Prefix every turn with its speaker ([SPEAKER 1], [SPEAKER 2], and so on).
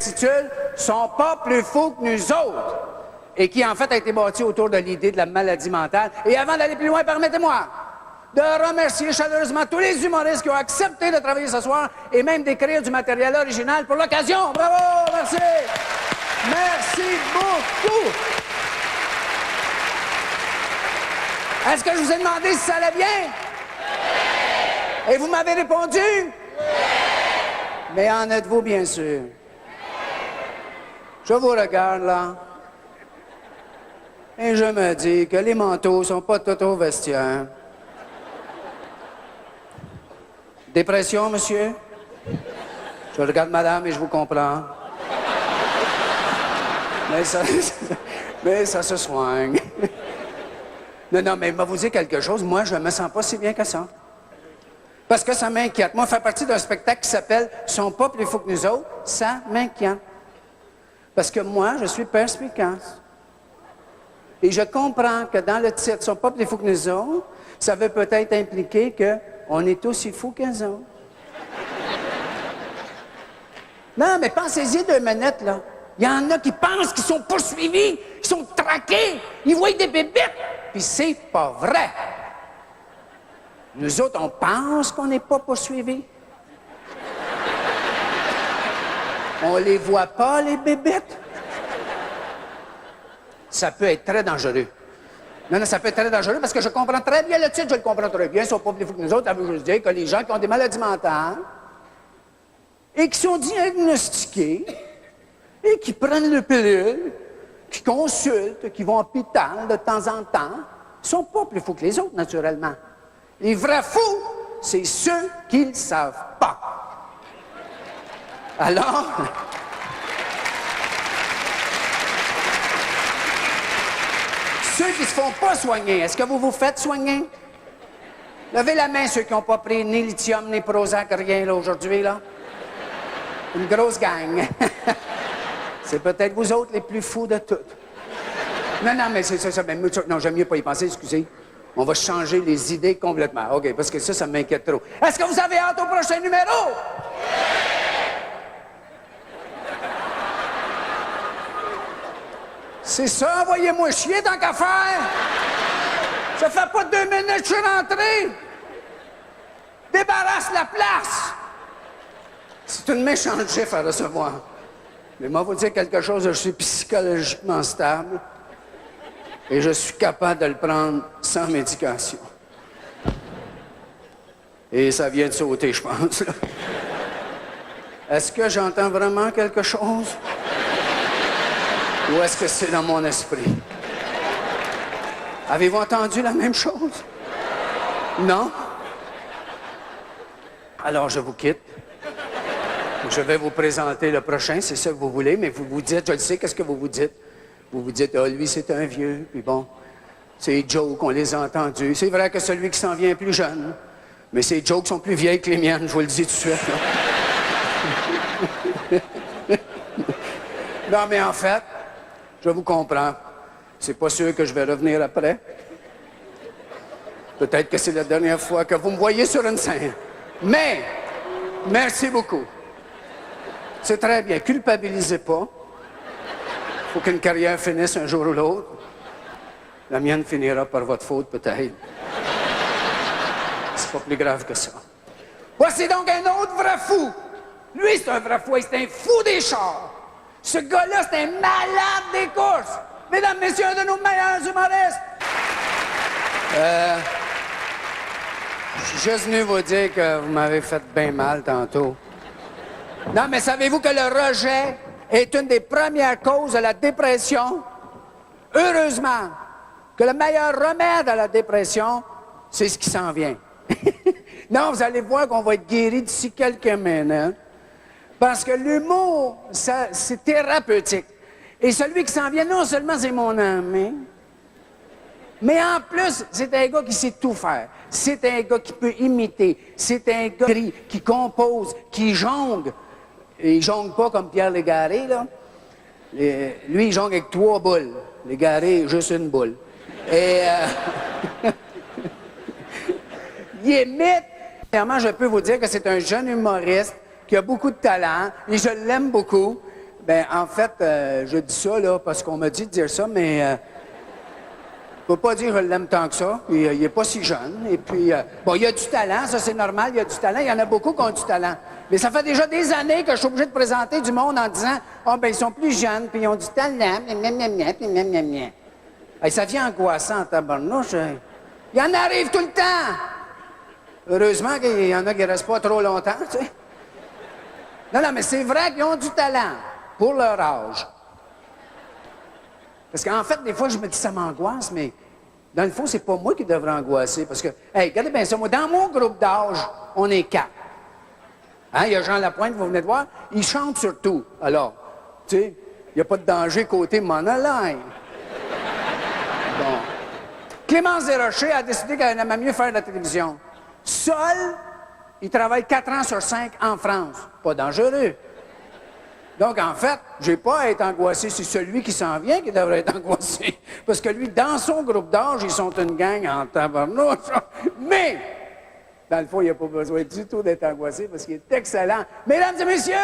[SPEAKER 1] intitule « sont pas plus fous que nous autres » et qui, en fait, a été bâti autour de l'idée de la maladie mentale. Et avant d'aller plus loin, permettez-moi de remercier chaleureusement tous les humoristes qui ont accepté de travailler ce soir et même d'écrire du matériel original pour l'occasion. Bravo! Merci! Merci beaucoup! Est-ce que je vous ai demandé si ça allait bien? Oui! Et vous m'avez répondu? Oui! Mais en êtes-vous bien sûr? Je vous regarde, là, et je me dis que les manteaux sont pas tout au vestiaire. Dépression, monsieur? Je regarde madame et je vous comprends. Mais ça se soigne. Non, mais je vais vous dire quelque chose. Moi, je me sens pas si bien que ça. Parce que ça m'inquiète. Moi, faire partie d'un spectacle qui s'appelle « Sont pas plus fous que nous autres », ça m'inquiète. Parce que moi, je suis perspicace. Et je comprends que dans le titre « Sont pas plus fous que nous autres », ça veut peut-être impliquer qu'on est aussi fous qu'eux autres. Non, mais pensez-y 2 minutes, là. Il y en a qui pensent qu'ils sont poursuivis, ils sont traqués, ils voient des bébites, puis c'est pas vrai. Nous autres, on pense qu'on n'est pas poursuivis. On les voit pas, les bébites. Ça peut être très dangereux. Non, ça peut être très dangereux parce que je comprends très bien le titre, je le comprends très bien. Ils sont pas plus fous que nous autres. Ça veut juste dire que les gens qui ont des maladies mentales et qui sont diagnostiqués et qui prennent le pilule, qui consultent, qui vont à l'hôpital de temps en temps, sont pas plus fous que les autres, naturellement. Les vrais fous, c'est ceux qui ne savent pas. Alors... Ceux qui ne se font pas soigner, est-ce que vous vous faites soigner? Levez la main, ceux qui n'ont pas pris ni lithium, ni Prozac, rien, là, aujourd'hui, là. Une grosse gang. C'est peut-être vous autres les plus fous de toutes. Non, mais c'est ça. Non, j'aime mieux pas y penser, excusez. On va changer les idées complètement. OK, parce que ça m'inquiète trop. Est-ce que vous avez hâte au prochain numéro? C'est ça, envoyez-moi chier tant qu'à faire. Ça fait pas 2 minutes que je suis rentré. Débarrasse la place. C'est une méchante chiffre à recevoir. Mais moi, vous dire quelque chose, je suis psychologiquement stable et je suis capable de le prendre sans médication. Et ça vient de sauter, je pense. Là. Est-ce que j'entends vraiment quelque chose? Ou est-ce que c'est dans mon esprit? Avez-vous entendu la même chose? Non? Alors, je vous quitte. Je vais vous présenter le prochain, c'est ça que vous voulez, mais vous vous dites, je le sais, qu'est-ce que vous vous dites? Vous vous dites, ah, lui, c'est un vieux, puis bon, ces jokes, on les a entendus. C'est vrai que celui qui s'en vient est plus jeune, mais ces jokes sont plus vieilles que les miennes, je vous le dis tout de suite. Non, mais en fait, je vous comprends. C'est pas sûr que je vais revenir après. Peut-être que c'est la dernière fois que vous me voyez sur une scène. Mais, merci beaucoup. C'est très bien. Culpabilisez pas. Il faut qu'une carrière finisse un jour ou l'autre. La mienne finira par votre faute, peut-être. C'est pas plus grave que ça. Voici donc un autre vrai fou. Lui, c'est un vrai fou. C'est un fou des chars. Ce gars-là, c'est un malade des courses. Mesdames, messieurs, un de nos meilleurs humoristes. Je suis juste venu vous dire que vous m'avez fait bien mal tantôt. Non, mais savez-vous que le rejet est une des premières causes de la dépression? Heureusement que le meilleur remède à la dépression, c'est ce qui s'en vient. Non, vous allez voir qu'on va être guéri d'ici quelques minutes. Parce que l'humour, c'est thérapeutique. Et celui qui s'en vient, non seulement c'est mon ami, mais en plus, c'est un gars qui sait tout faire. C'est un gars qui peut imiter. C'est un gars qui compose, qui jongle. Et il jongle pas comme Pierre Légaré, là. Lui, il jongle avec 3 boules. Légaré, juste une boule. Et il imite. Clairement, je peux vous dire que c'est un jeune humoriste qui a beaucoup de talent, et je l'aime beaucoup. Ben, en fait, je dis ça, là, parce qu'on m'a dit de dire ça, mais je peux pas dire que je l'aime tant que ça. Puis, il est pas si jeune. Et puis, bon, il a du talent, ça, c'est normal, il a du talent. Il y en a beaucoup qui ont du talent. Mais ça fait déjà des années que je suis obligé de présenter du monde en disant, ah, ben, ils sont plus jeunes, puis ils ont du talent, puis Hey, ça vient angoissant en tabarnouche. Il y en arrive tout le temps! Heureusement qu'il y en a qui restent pas trop longtemps, tu sais. Non, mais c'est vrai qu'ils ont du talent pour leur âge. Parce qu'en fait, des fois, je me dis ça m'angoisse, mais dans le fond, c'est pas moi qui devrais angoisser. Parce que, hey, regardez bien ça, moi, dans mon groupe d'âge, on est 4. Hein, il y a Jean Lapointe, vous venez de voir, il chante surtout. Alors, tu sais, il n'y a pas de danger côté monoline. Bon. Clémence Desrochers a décidé qu'elle aimait mieux faire de la télévision. Seul, il travaille 4 ans sur 5 en France. Pas dangereux. Donc, en fait, j'ai pas à être angoissé. C'est celui qui s'en vient qui devrait être angoissé. Parce que lui, dans son groupe d'âge, ils sont une gang en tabarnouche. Mais, dans le fond, il n'a pas besoin du tout d'être angoissé parce qu'il est excellent. Mesdames et messieurs!